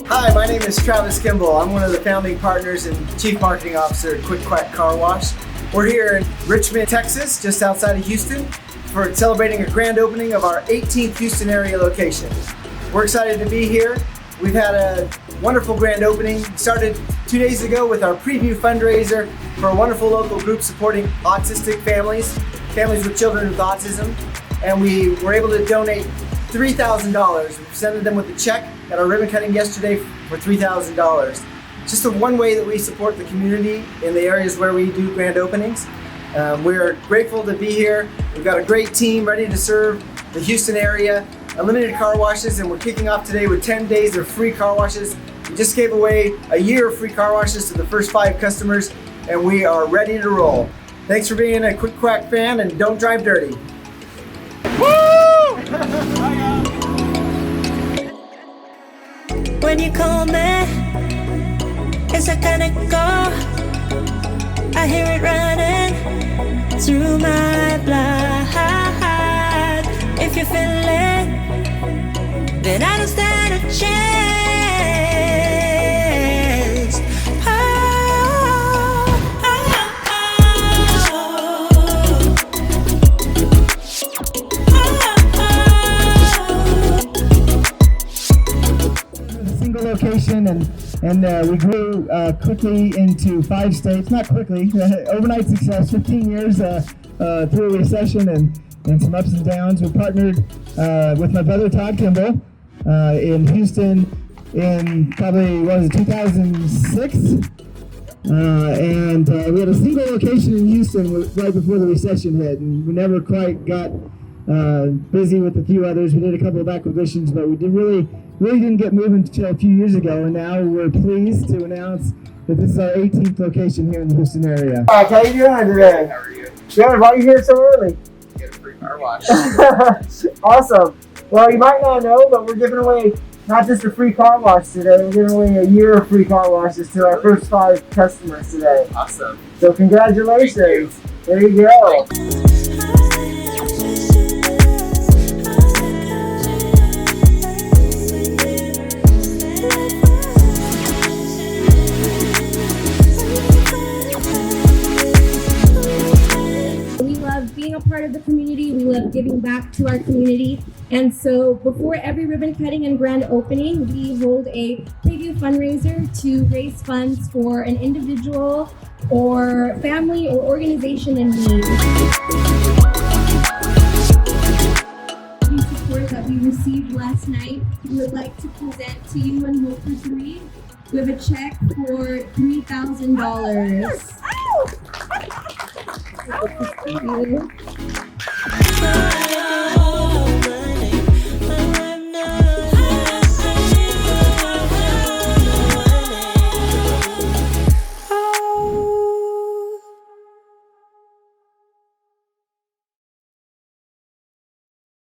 Hi, my name is Travis Kimball. I'm one of the founding partners and Chief Marketing Officer at Quack Car Wash. We're here in Richmond, Texas, just outside of Houston, for celebrating a grand opening of our 18th Houston area location. We're excited to be here. We've had a wonderful grand opening. We started 2 days ago with our preview fundraiser for a wonderful local group supporting autistic families with children with autism. And we were able to donate $3,000. We presented them with a check at our ribbon cutting yesterday for $3,000. Just one way that we support the community in the areas where we do grand openings. We're grateful to be here. We've got a great team ready to serve the Houston area. Unlimited car washes, and we're kicking off today with 10 days of free car washes. We just gave away a year of free car washes to the first 5 customers, and we are ready to roll. Thanks for being a Quick Quack fan, and don't drive dirty. When you call me, it's a kind of go. I hear it running through my blood. If you feel it, then I don't stand a chance. Location and we grew quickly into 5 states. Not quickly, overnight success. 15 years through a recession and some ups and downs. We partnered with my brother Todd Kimball in Houston in probably 2006, and we had a single location in Houston right before the recession hit, and we never quite got busy with a few others. We did a couple of acquisitions, but we really didn't get moving until a few years ago, and now we're pleased to announce that this is our 18th location here in the Houston area. Quack, how you doing today? How are you? Good. Why are you here so early? Get a free car wash. Awesome. Well, you might not know, but we're giving away not just a free car wash today, we're giving away a year of free car washes to our first 5 customers today. Awesome. So congratulations. There you go. Being a part of the community, we love giving back to our community, and so before every ribbon cutting and grand opening, we hold a preview fundraiser to raise funds for an individual or family or organization in need. The support that we received last night, we would like to present to you and Hope for 3. We have a check for $3,000. Thank you.